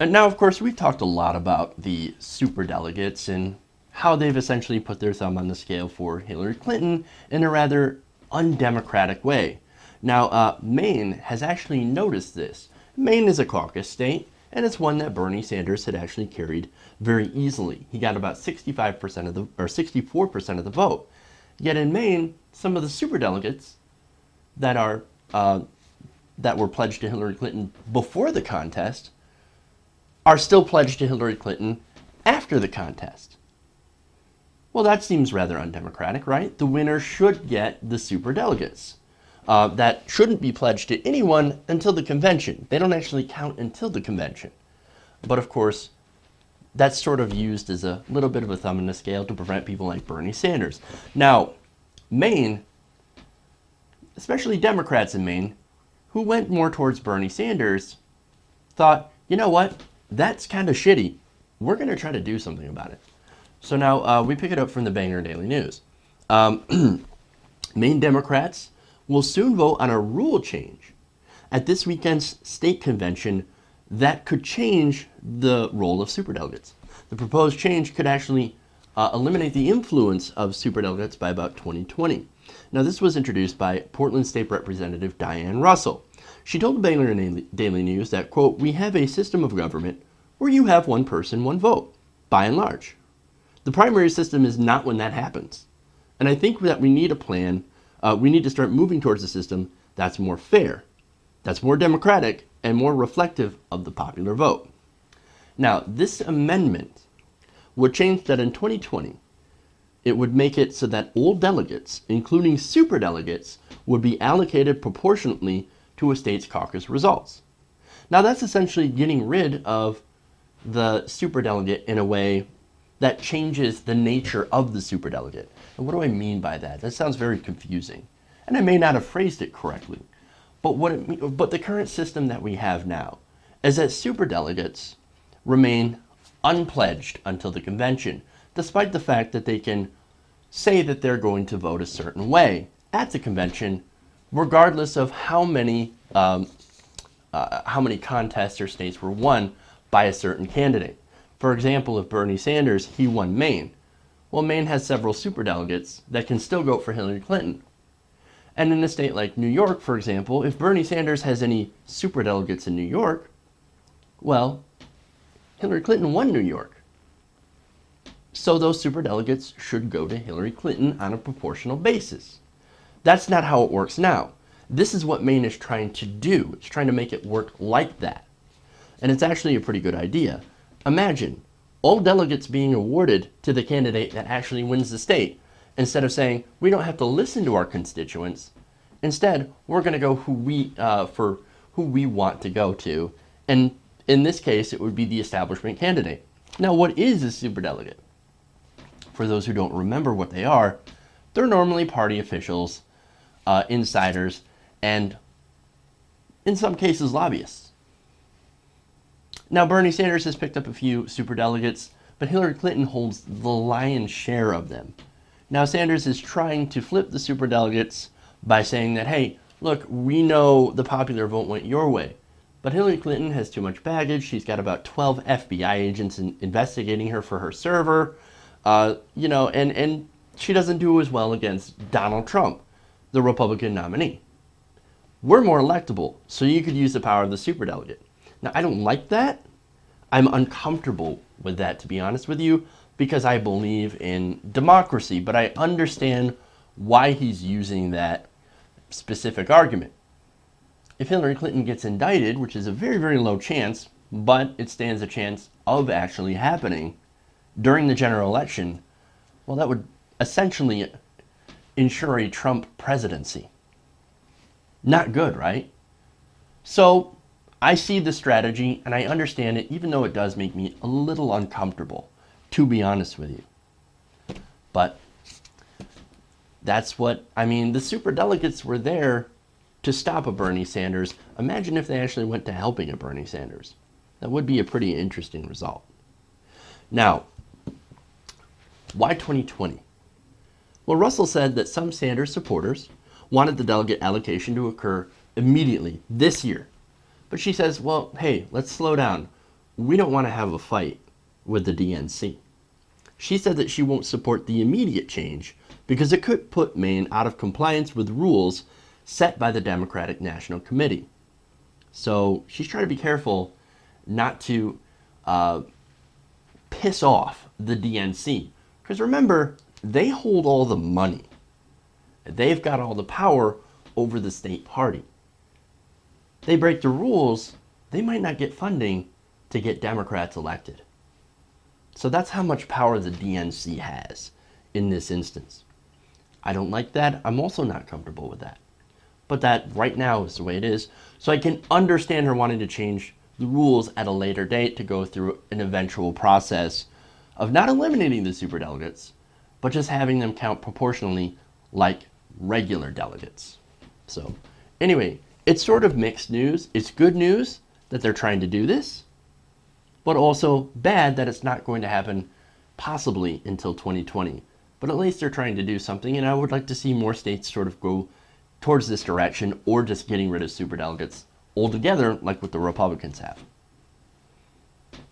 And now, of course, we've talked a lot about the superdelegates and how they've essentially put their thumb on the scale for Hillary Clinton in a rather undemocratic way. Now, Maine has actually noticed this. Maine is a caucus state, and it's one that Bernie Sanders had actually carried very easily. He got about 65% of the, or 64% of the vote. Yet in Maine, some of the superdelegates that are that were pledged to Hillary Clinton before the contest are still pledged to Hillary Clinton after the contest. Well, that seems rather undemocratic, right? The winner should get the superdelegates. That shouldn't be pledged to anyone until the convention. They don't actually count until the convention. But of course, that's sort of used as a little bit of a thumb in the scale to prevent people like Bernie Sanders. Now, Maine, especially Democrats in Maine, who went more towards Bernie Sanders, thought, you know what? That's kind of shitty. We're going to try to do something about it. So now we pick it up from the Bangor Daily News. Maine Democrats will soon vote on a rule change at this weekend's state convention that could change the role of superdelegates. The proposed change could actually eliminate the influence of superdelegates by about 2020. Now, this was introduced by Portland State Representative Diane Russell. She told the Bangor Daily News that, quote, "We have a system of government where you have one person, one vote, by and large. The primary system is not when that happens. And I think that we need a plan. We need to start moving towards a system that's more fair, that's more democratic, and more reflective of the popular vote." Now, this amendment would change that in 2020. It would make it so that all delegates, including superdelegates, would be allocated proportionately to a state's caucus results. Now, that's essentially getting rid of the superdelegate in a way that changes the nature of the superdelegate. And what do I mean by that? That sounds very confusing. And I may not have phrased it correctly. But the current system that we have now is that superdelegates remain unpledged until the convention, despite the fact that they can say that they're going to vote a certain way at the convention, regardless of how many contests or states were won by a certain candidate. For example, if Bernie Sanders, he won Maine. Well, Maine has several superdelegates that can still vote for Hillary Clinton. And in a state like New York, for example, if Bernie Sanders has any superdelegates in New York, well, Hillary Clinton won New York. So those superdelegates should go to Hillary Clinton on a proportional basis. That's not how it works now. This is what Maine is trying to do. It's trying to make it work like that. And it's actually a pretty good idea. Imagine all delegates being awarded to the candidate that actually wins the state, instead of saying, we don't have to listen to our constituents. Instead, we're going to go for who we want to go to. And in this case, it would be the establishment candidate. Now, what is a superdelegate? For those who don't remember what they are, they're normally party officials, insiders, and in some cases, lobbyists. Now, Bernie Sanders has picked up a few superdelegates, but Hillary Clinton holds the lion's share of them. Now, Sanders is trying to flip the superdelegates by saying that, hey, look, we know the popular vote went your way, but Hillary Clinton has too much baggage. She's got about 12 FBI agents investigating her for her server, and she doesn't do as well against Donald Trump, the Republican nominee. We're more electable, so you could use the power of the superdelegate. Now, I don't like that. I'm uncomfortable with that, to be honest with you, because I believe in democracy, but I understand why he's using that specific argument. If Hillary Clinton gets indicted, which is a very, very low chance, but it stands a chance of actually happening during the general election, well, that would essentially ensure a Trump presidency. Not good, right? So I see the strategy and I understand it, even though it does make me a little uncomfortable, to be honest with you. But that's what, the superdelegates were there to stop a Bernie Sanders. Imagine if they actually went to helping a Bernie Sanders. That would be a pretty interesting result. Now, why 2020? Well, Russell said that some Sanders supporters wanted the delegate allocation to occur immediately this year. But she says, well, hey, let's slow down. we don't want to have a fight with the DNC. She said that she won't support the immediate change because it could put Maine out of compliance with rules set by the Democratic National Committee. So she's trying to be careful not to piss off the DNC. Because remember, they hold all the money. They've got all the power over the state party. They break the rules, they might not get funding to get Democrats elected. So that's how much power the DNC has in this instance. I don't like that. I'm also not comfortable with that. But that right now is the way it is. So I can understand her wanting to change the rules at a later date to go through an eventual process of not eliminating the superdelegates, but just having them count proportionally like regular delegates. So anyway, it's sort of mixed news. It's good news that they're trying to do this, but also bad that it's not going to happen possibly until 2020. But at least they're trying to do something, and I would like to see more states sort of go towards this direction or just getting rid of superdelegates altogether like what the Republicans have.